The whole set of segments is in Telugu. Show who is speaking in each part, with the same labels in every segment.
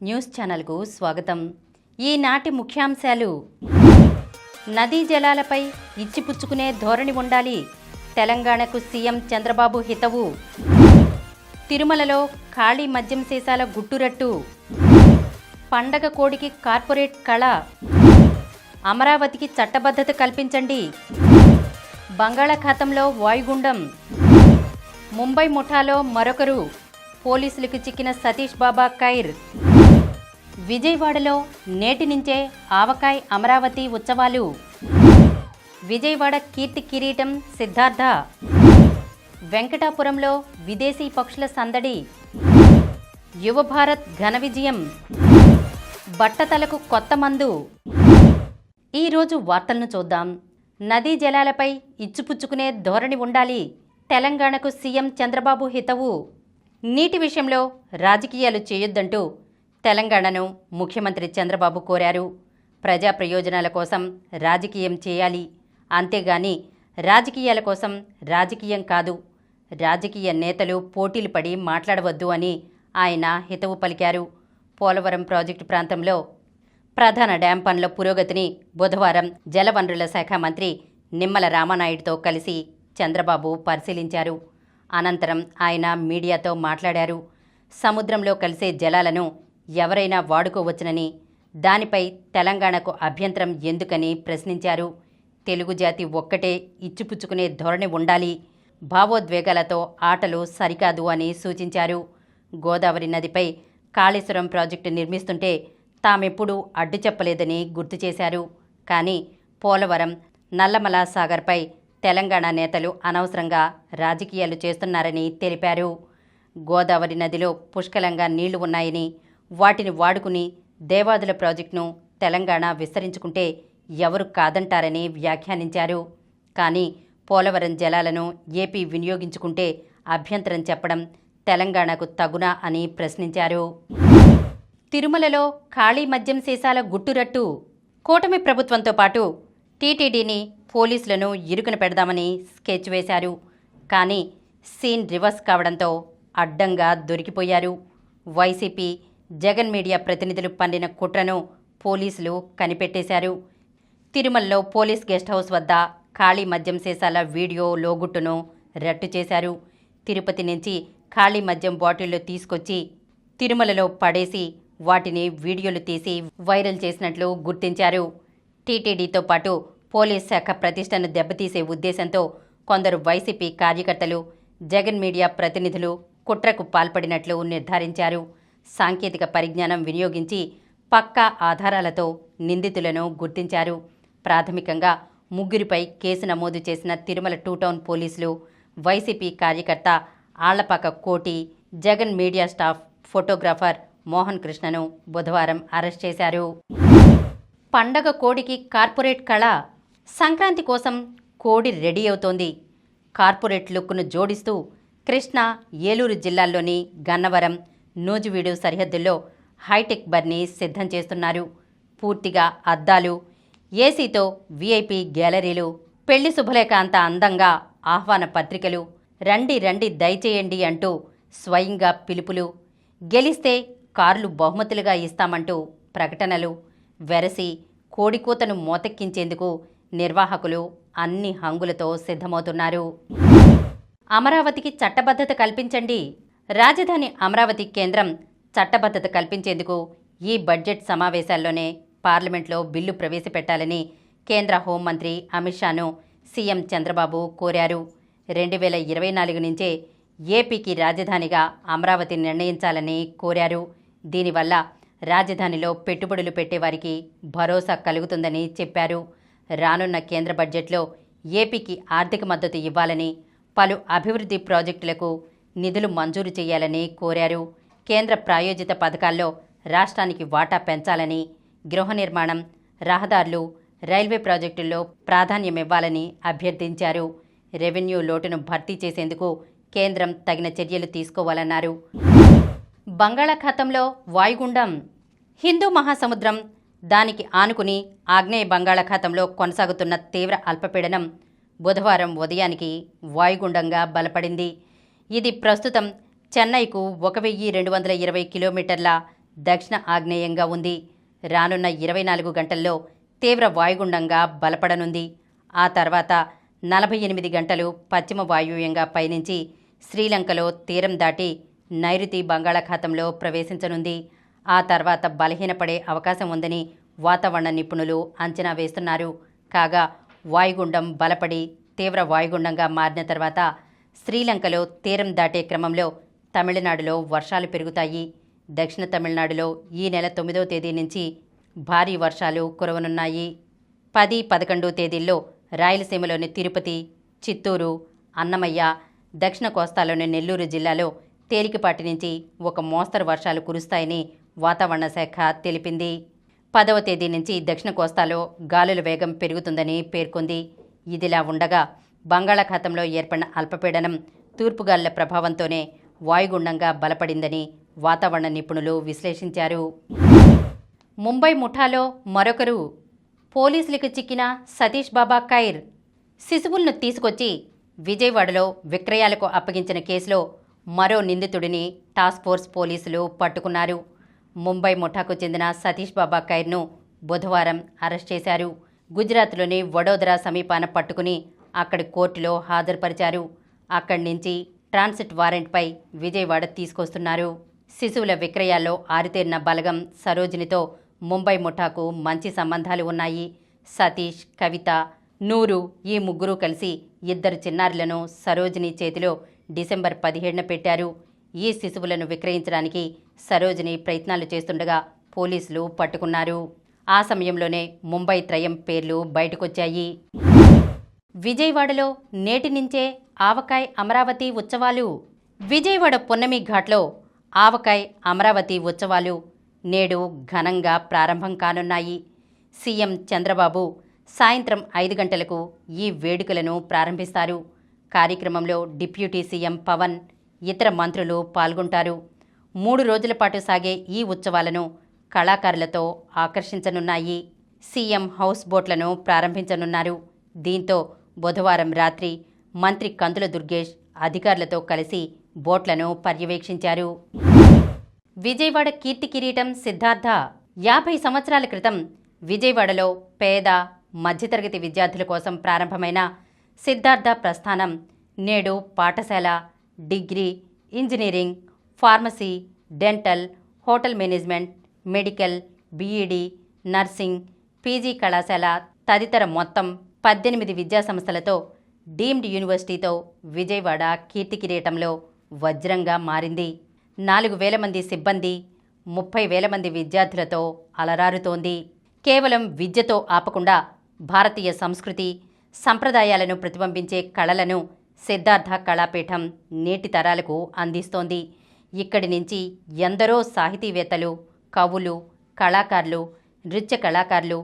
Speaker 1: న్యూస్ ఛానల్కు స్వాగతం. ఈనాటి ముఖ్యాంశాలు: నదీ జలాలపై ఇచ్చిపుచ్చుకునే ధోరణి ఉండాలి, తెలంగాణకు సీఎం చంద్రబాబు హితవు. తిరుమలలో ఖాళీ మద్యం సీసాల గుట్టురట్టు. పండగ కోడికి కార్పొరేట్ కళ. అమరావతికి చట్టబద్ధత కల్పించండి. బంగాళాఖాతంలో వాయుగుండం. ముంబై ముఠాలో మరొకరు, పోలీసులకు చిక్కిన సతీష్ బాబా ఖైర్. విజయవాడలో నేటి నుంచే ఆవకాయ్ అమరావతి ఉత్సవాలు. విజయవాడ కీర్తి కిరీటం సిద్ధార్థ. వెంకటాపురంలో విదేశీ పక్షుల సందడి. యువభారత్ ఘన విజయం. బట్టతలకు కొత్త మందు. ఈరోజు వార్తలను చూద్దాం. నదీ జలాలపై ఇచ్చిపుచ్చుకునే ధోరణి ఉండాలి, తెలంగాణకు సీఎం చంద్రబాబు హితవు. నీటి విషయంలో రాజకీయాలు చేయొద్దంటూ తెలంగాణను ముఖ్యమంత్రి చంద్రబాబు కోరారు. ప్రజా ప్రయోజనాల కోసం రాజకీయం చేయాలి, అంతేగాని రాజకీయాల కోసం రాజకీయం కాదు, రాజకీయ నేతలు పోటీలు పడి మాట్లాడవద్దు అని ఆయన హితవు పలికారు. పోలవరం ప్రాజెక్టు ప్రాంతంలో ప్రధాన డ్యాం పనుల పురోగతిని బుధవారం జలవనరుల శాఖ మంత్రి నిమ్మల రామానాయుడుతో కలిసి చంద్రబాబు పరిశీలించారు. అనంతరం ఆయన మీడియాతో మాట్లాడారు. సముద్రంలో కలిసే జలాలను ఎవరైనా వాడుకోవచ్చునని, దానిపై తెలంగాణకు అభ్యంతరం ఎందుకని ప్రశ్నించారు. తెలుగు జాతి ఒక్కటే ఇచ్చిపుచ్చుకునే ధోరణి ఉండాలి, భావోద్వేగాలతో ఆటలు సరికాదు అని సూచించారు. గోదావరి నదిపై కాళేశ్వరం ప్రాజెక్టు నిర్మిస్తుంటే తామెప్పుడూ అడ్డు చెప్పలేదని గుర్తు చేశారు. కానీ పోలవరం, నల్లమల సాగర్పై తెలంగాణ నేతలు అనవసరంగా రాజకీయాలు చేస్తున్నారని తెలిపారు. గోదావరి నదిలో పుష్కలంగా నీళ్లు ఉన్నాయని, వాటిని వాడుకుని దేవాదుల ప్రాజెక్టును తెలంగాణ విస్తరించుకుంటే ఎవరు కాదంటారని వ్యాఖ్యానించారు. కానీ పోలవరం జలాలను ఏపీ వినియోగించుకుంటే అభ్యంతరం చెప్పడం తెలంగాణకు తగునా అని ప్రశ్నించారు. తిరుమలలో ఖాళీ మద్యం సీసాల గుట్టురట్టు. కూటమి ప్రభుత్వంతో పాటు టీటీడీని, పోలీసులను ఇరుకున పెడదామని స్కెచ్ వేశారు. కానీ సీన్ రివర్స్ కావడంతో అడ్డంగా దొరికిపోయారు. వైసీపీ, జగన్ మీడియా ప్రతినిధులు పన్నిన కుట్రను పోలీసులు కనిపెట్టేశారు. తిరుమలలో పోలీస్ గెస్ట్ హౌస్ వద్ద ఖాళీ మద్యం సీసాల వీడియో లోగుట్టును రట్టు చేశారు. తిరుపతి నుంచి ఖాళీ మద్యం బాటిళ్లు తీసుకొచ్చి తిరుమలలో పడేసి వాటిని వీడియోలు తీసి వైరల్ చేసినట్లు గుర్తించారు. టీటీడీతో పాటు పోలీస్ శాఖ ప్రతిష్టను దెబ్బతీసే ఉద్దేశంతో కొందరు వైసీపీ కార్యకర్తలు, జగన్ మీడియా ప్రతినిధులు కుట్రకు పాల్పడినట్లు నిర్ధారించారు. సాంకేతిక పరిజ్ఞానం వినియోగించి పక్కా ఆధారాలతో నిందితులను గుర్తించారు. ప్రాథమికంగా ముగ్గురిపై కేసు నమోదు చేసిన తిరుమల 2 టౌన్ పోలీసులు వైసీపీ కార్యకర్త Allapaka Koti, Jagan media staff photographer Mohan కృష్ణను బుధవారం అరెస్ట్ చేశారు. పండగ కోడికి కార్పొరేట్ కళ. సంక్రాంతి కోసం కోడి రెడీ అవుతోంది. కార్పొరేట్ లుక్ను జోడిస్తూ కృష్ణా, ఏలూరు జిల్లాల్లోని గన్నవరం, నూజివీడు సరిహద్దుల్లో హైటెక్ బర్ని సిద్ధం చేస్తున్నారు. పూర్తిగా అద్దాలు, ఏసీతో వీఐపీ గ్యాలరీలు, పెళ్లి శుభలేఖ అంత అందంగా ఆహ్వాన పత్రికలు, రండి రండి దయచేయండి అంటూ స్వయంగా పిలుపులు, గెలిస్తే కార్లు బహుమతులుగా ఇస్తామంటూ ప్రకటనలు వెరసి కోడికూతను మోతెక్కించేందుకు నిర్వాహకులు అన్ని హంగులతో సిద్ధమవుతున్నారు. అమరావతికి చట్టబద్ధత కల్పించండి. రాజధాని అమరావతి కేంద్రం చట్టబద్ధత కల్పించేందుకు ఈ బడ్జెట్ సమావేశాల్లోనే పార్లమెంట్లో బిల్లు ప్రవేశపెట్టాలని కేంద్ర హోంమంత్రి అమిత్ షాను సీఎం చంద్రబాబు కోరారు. 2024 నుంచే ఏపీకి రాజధానిగా అమరావతి నిర్ణయించాలని కోరారు. దీనివల్ల రాజధానిలో పెట్టుబడులు పెట్టేవారికి భరోసా కలుగుతుందని చెప్పారు. రానున్న కేంద్ర బడ్జెట్లో ఏపీకి ఆర్థిక మద్దతు ఇవ్వాలని, పలు అభివృద్ధి ప్రాజెక్టులకు నిధులు మంజూరు చేయాలని కోరారు. కేంద్ర ప్రాయోజిత పథకాల్లో రాష్ట్రానికి వాటా పెంచాలని, గృహ నిర్మాణం, రహదారులు, రైల్వే ప్రాజెక్టుల్లో ప్రాధాన్యమివ్వాలని అభ్యర్థించారు. రెవెన్యూ లోటును భర్తీ చేసేందుకు కేంద్రం తగిన చర్యలు తీసుకోవాలన్నారు. బంగాళాఖాతంలో వాయుగుండం. హిందూ మహాసముద్రం, దానికి ఆనుకుని ఆగ్నేయ బంగాళాఖాతంలో కొనసాగుతున్న తీవ్ర అల్పపీడనం బుధవారం ఉదయానికి వాయుగుండంగా బలపడింది. ఇది ప్రస్తుతం చెన్నైకు 1220 కిలోమీటర్ల దక్షిణ ఆగ్నేయంగా ఉంది. రానున్న 24 గంటల్లో తీవ్ర వాయుగుండంగా బలపడనుంది. ఆ తర్వాత 48 గంటలు పశ్చిమ వాయువ్యంగా పయనించి శ్రీలంకలో తీరం దాటి నైరుతి బంగాళాఖాతంలో ప్రవేశించనుంది. ఆ తర్వాత బలహీనపడే అవకాశం ఉందని వాతావరణ నిపుణులు అంచనా వేస్తున్నారు. కాగా వాయుగుండం బలపడి తీవ్ర వాయుగుండంగా మారిన తర్వాత శ్రీలంకలో తీరం దాటే క్రమంలో తమిళనాడులో వర్షాలు పెరుగుతాయి. దక్షిణ తమిళనాడులో ఈ నెల 9వ తేదీ నుంచి భారీ వర్షాలు కురవనున్నాయి. 10, 11 తేదీల్లో రాయలసీమలోని తిరుపతి, చిత్తూరు, అన్నమయ్య, దక్షిణ కోస్తాలోని నెల్లూరు జిల్లాలో తేలికపాటి నుంచి ఒక మోస్తరు వర్షాలు కురుస్తాయని వాతావరణ శాఖ తెలిపింది. 10వ తేదీ నుంచి దక్షిణ కోస్తాలో గాలుల వేగం పెరుగుతుందని పేర్కొంది. ఇదిలా ఉండగా బంగాళాఖాతంలో ఏర్పడిన అల్పపీడనం తూర్పుగాలుల ప్రభావంతోనే వాయుగుండంగా బలపడిందని వాతావరణ నిపుణులు విశ్లేషించారు. ముంబై ముఠాలో మరొకరు. పోలీసులకు చిక్కిన సతీష్ బాబా ఖైర్. శిశువులను తీసుకొచ్చి విజయవాడలో విక్రయాలకు అప్పగించిన కేసులో మరో నిందితుడిని టాస్క్ ఫోర్స్ పోలీసులు పట్టుకున్నారు. ముంబై ముఠాకు చెందిన సతీష్ బాబా ఖైర్ను బుధవారం అరెస్ట్ చేశారు. గుజరాత్లోని వడోదరా సమీపాన పట్టుకుని అక్కడి కోర్టులో హాజరుపరిచారు. అక్కడి నుంచి ట్రాన్సిట్ వారెంట్పై విజయవాడ తీసుకొస్తున్నారు. శిశువుల విక్రయాల్లో ఆరితేరిన బలగం సరోజినితో ముంబై ముఠాకు మంచి సంబంధాలు ఉన్నాయి. సతీష్, కవిత, నూరు ఈ ముగ్గురు కలిసి 2 చిన్నారులను సరోజిని చేతిలో డిసెంబర్ 17న పెట్టారు. ఈ శిశువులను విక్రయించడానికి సరోజిని ప్రయత్నాలు చేస్తుండగా పోలీసులు పట్టుకున్నారు. ఆ సమయంలోనే ముంబై త్రయం పేర్లు బయటకొచ్చాయి. విజయవాడలో నేటి నుంచే ఆవకాయ్ అమరావతి ఉత్సవాలు. విజయవాడ పున్నమి ఘాట్లో ఆవకాయ్ అమరావతి ఉత్సవాలు నేడు ఘనంగా ప్రారంభం కానున్నాయి. సీఎం చంద్రబాబు సాయంత్రం 5 గంటలకు ఈ వేడుకలను ప్రారంభిస్తారు. కార్యక్రమంలో డిప్యూటీ సీఎం పవన్, ఇతర మంత్రులు పాల్గొంటారు. 3 రోజుల పాటు సాగే ఈ ఉత్సవాలను కళాకారులతో ఆకర్షించనున్నాయి. సీఎం హౌస్ బోట్లను ప్రారంభించనున్నారు. దీంతో బుధవారం రాత్రి మంత్రి కందుల దుర్గేష్ అధికారులతో కలిసి బోట్లను పర్యవేక్షించారు. విజయవాడ కీర్తి కిరీటం సిద్ధార్థ. 50 సంవత్సరాల క్రితం విజయవాడలో పేద, మధ్యతరగతి విద్యార్థుల కోసం ప్రారంభమైన సిద్ధార్థ ప్రస్థానం నేడు పాఠశాల, degree, engineering, pharmacy, dental, hotel management, medical, BEd, nursing, PG కళాశాల తదితర మొత్తం 18 విద్యాసంస్థలతో డీమ్డ్ యూనివర్సిటీతో విజయవాడ కీర్తి కిరీటంలో వజ్రంగా మారింది. 4,000 మంది సిబ్బంది, 30,000 మంది విద్యార్థులతో అలరారుతోంది. కేవలం విద్యతో ఆపకుండా భారతీయ సంస్కృతి, సంప్రదాయాలను ప్రతిబింబించే కళలను సిద్ధార్థ కళాపీఠం నేటి తరాలకు అందిస్తోంది. ఇక్కడి నుంచి ఎందరో సాహితీవేత్తలు, కవులు, కళాకారులు, నృత్య కళాకారులు,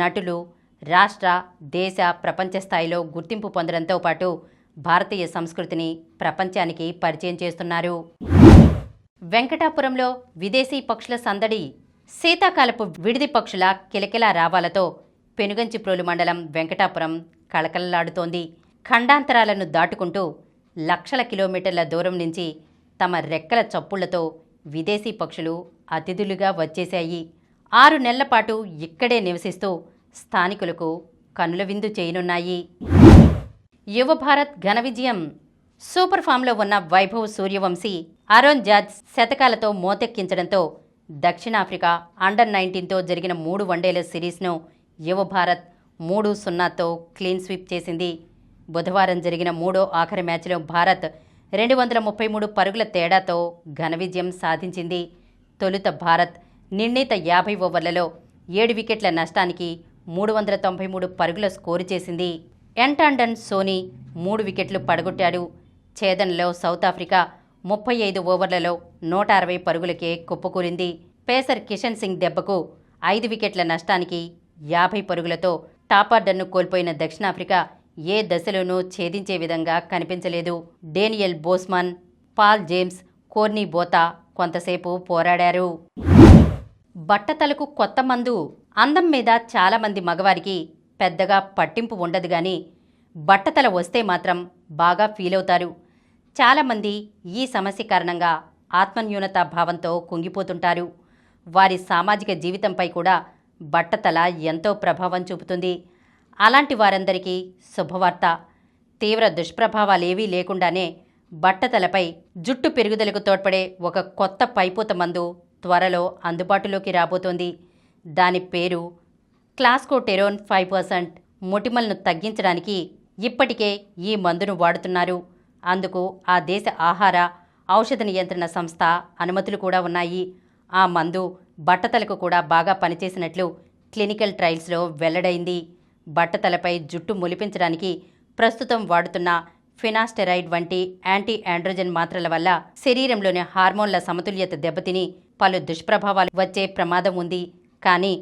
Speaker 1: నటులు రాష్ట్ర, దేశ, ప్రపంచ స్థాయిలో గుర్తింపు పొందడంతో పాటు భారతీయ సంస్కృతిని ప్రపంచానికి పరిచయం చేస్తున్నారు. వెంకటాపురంలో విదేశీ పక్షుల సందడి. శీతాకాలపు విడిది పక్షుల కిలకిలా రావాలతో పెనుగంచిప్రోలు మండలం వెంకటాపురం కళకళలాడుతోంది. ఖండాంతరాలను దాటుకుంటూ లక్షల కిలోమీటర్ల దూరం నుంచి తమ రెక్కల చప్పుళ్లతో విదేశీ పక్షులు అతిథులుగా వచ్చేశాయి. 6 నెలల పాటు ఇక్కడే నివసిస్తూ స్థానికులకు కనుల విందు చేయనున్నాయి. యువ భారత్ ఘన విజయం. సూపర్ ఫామ్లో ఉన్న వైభవ్ సూర్యవంశీ, అరోన్ జార్జ్ శతకాలతో మోతెక్కించడంతో దక్షిణాఫ్రికా అండర్-19తో జరిగిన 3 వన్డేల సిరీస్ను యువ భారత్ 3-0తో క్లీన్ స్వీప్ చేసింది. బుధవారం జరిగిన 3వ ఆఖరి మ్యాచ్లో భారత్ 233 పరుగుల తేడాతో ఘన విజయం సాధించింది. తొలుత భారత్ నిర్ణీత 50 ఓవర్లలో 7 వికెట్ల నష్టానికి 393 పరుగుల స్కోరు చేసింది. ఎంటాండన్ సోనీ 3 వికెట్లు పడగొట్టాడు. ఛేదనలో సౌత్ ఆఫ్రికా 35 ఓవర్లలో 160 పరుగులకే కుప్పకూలింది. పేసర్ కిషన్ సింగ్ దెబ్బకు 5 వికెట్ల నష్టానికి 50 పరుగులతో టాపార్డర్ను కోల్పోయిన దక్షిణాఫ్రికా ఏ దశలోనూ ఛేదించే విధంగా కనిపించలేదు. డేనియల్ బోస్మన్, పాల్ జేమ్స్, కోర్నీ బోతా కొంతసేపు పోరాడారు. బట్టతలకు కొత్త మందు. అందం మీద చాలామంది మగవారికి పెద్దగా పట్టింపు ఉండదు గాని బట్టతల వస్తే మాత్రం బాగా ఫీలవుతారు. చాలామంది ఈ సమస్య కారణంగా ఆత్మన్యూనతా భావంతో కుంగిపోతుంటారు. వారి సామాజిక జీవితంపై కూడా బట్టతల ఎంతో ప్రభావం చూపుతుంది. అలాంటి వారందరికీ శుభవార్త. తీవ్ర దుష్ప్రభావాలేవీ లేకుండానే బట్టతలపై జుట్టు పెరుగుదలకు తోడ్పడే ఒక కొత్త పైపోత మందు త్వరలో అందుబాటులోకి రాబోతోంది. దాని పేరు క్లాస్కోటెరోన్ 5%. మొటిమలను తగ్గించడానికి ఇప్పటికే ఈ మందును వాడుతున్నారు. అందుకు ఆ దేశ ఆహార, ఔషధ నియంత్రణ సంస్థ అనుమతులు కూడా ఉన్నాయి. ఆ మందు బట్టతలకు కూడా బాగా పనిచేసినట్లు క్లినికల్ ట్రయల్స్లో వెల్లడైంది. బట్టతలపై జుట్టు మొలిపించడానికి ప్రస్తుతం వాడుతున్న ఫినాస్టెరైడ్ వంటి యాంటీ ఆండ్రోజన్ మాత్రల వల్ల శరీరంలోని హార్మోన్ల సమతుల్యత దెబ్బతిని పలు దుష్ప్రభావాలు వచ్చే ప్రమాదం ఉంది. కానీ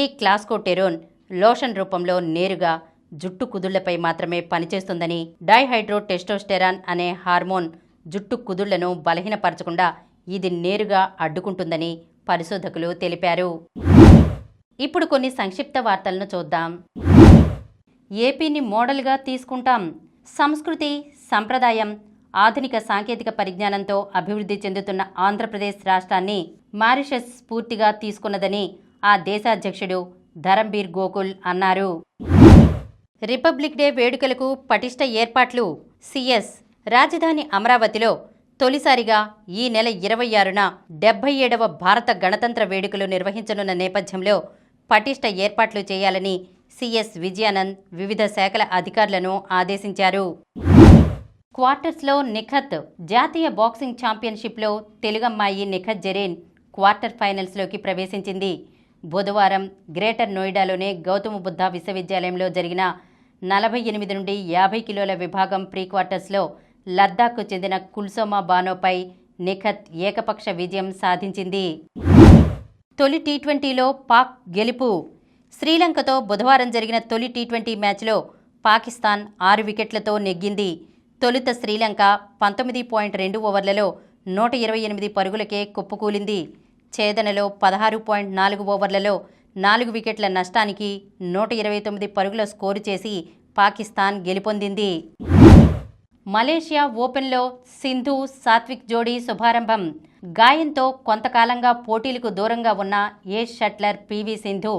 Speaker 1: ఈ క్లాస్కోటెరోన్ లోషన్ రూపంలో నేరుగా జుట్టు కుదుళ్లపై మాత్రమే పనిచేస్తుందని, డైహైడ్రో టెస్టోస్టెరాన్ అనే హార్మోన్ జుట్టు కుదుళ్లను బలహీనపరచకుండా ఇది నేరుగా అడ్డుకుంటుందని పరిశోధకులు తెలిపారు. ఇప్పుడు కొన్ని సంక్షిప్త వార్తలను చూద్దాం. ఏపీని మోడల్గా తీసుకుంటాం. సంస్కృతి, సంప్రదాయం, ఆధునిక సాంకేతిక పరిజ్ఞానంతో అభివృద్ధి చెందుతున్న ఆంధ్రప్రదేశ్ రాష్ట్రాన్ని మారిషస్ స్ఫూర్తిగా తీసుకున్నదని ఆ దేశ అధ్యక్షుడు ధరంబీర్ గోకుల్ అన్నారు. రిపబ్లిక్ డే వేడుకలకు పటిష్ట ఏర్పాట్లు. సిఎస్ రాజధాని అమరావతిలో తొలిసారిగా ఈ నెల 26న 77వ భారత గణతంత్ర వేడుకలు నిర్వహించనున్న నేపథ్యంలో పటిష్ట ఏర్పాట్లు చేయాలని సిఎస్ విజయానంద్ వివిధ శాఖల అధికారులను ఆదేశించారు. క్వార్టర్స్లో నిఖత్. జాతీయ బాక్సింగ్ ఛాంపియన్షిప్లో తెలుగమ్మాయి నిఖత్ జరీన్ క్వార్టర్ ఫైనల్స్లోకి ప్రవేశించింది. బుధవారం గ్రేటర్ నోయిడాలోని గౌతమ బుద్ధ విశ్వవిద్యాలయంలో జరిగిన 48 నుండి 50 కిలోల విభాగం ప్రీ క్వార్టర్స్లో లద్దాఖ్కు చెందిన కుల్సోమా బానోపై నిఖత్ ఏకపక్ష విజయం సాధించింది. తొలి టీ20లో పాక్ గెలుపు. శ్రీలంకతో బుధవారం జరిగిన తొలి టీ20 మ్యాచ్లో పాకిస్తాన్ 6 వికెట్లతో నెగ్గింది. తొలుత శ్రీలంక 19.2 ఓవర్లలో 128 పరుగులకే కుప్పకూలింది. ఛేదనలో 16.4 ఓవర్లలో 4 వికెట్ల నష్టానికి 129 పరుగుల స్కోరు చేసి పాకిస్తాన్ గెలుపొందింది. మలేషియా ఓపెన్లో సింధు, సాత్విక్ జోడీ శుభారంభం. గాయంతో కొంతకాలంగా పోటీలకు దూరంగా ఉన్న ఏస్ షట్లర్ పివి సింధు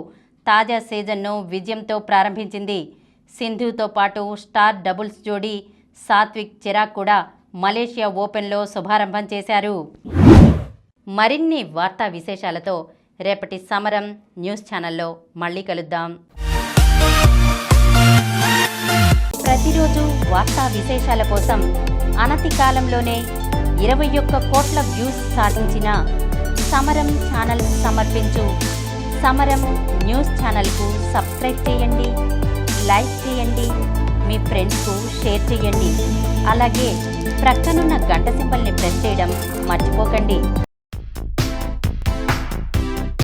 Speaker 1: తాజా సీజన్ను విజయంతో ప్రారంభించింది. సింధుతో పాటు స్టార్ డబుల్స్ జోడీ సాత్విక్, చిరాగ్ కూడా మలేషియా ఓపెన్లో శుభారంభం చేశారు. మరిన్ని వార్తా విశేషాలతో రేపటి సమరం న్యూస్ ఛానల్లో మళ్ళీ కలుద్దాం. ప్రతిరోజు వార్తా విశేషాల కోసం అనతి కాలంలోనే 21 కోట్ల వ్యూస్ సాధించిన సమరం ఛానల్ సమర్పించు సమరం న్యూస్ ఛానల్కు సబ్స్క్రైబ్ చేయండి, లైక్ చేయండి, మీ ఫ్రెండ్స్కు షేర్ చేయండి. అలాగే ప్రక్కనున్న గంట సింబల్ని ప్రెస్ చేయడం మర్చిపోకండి.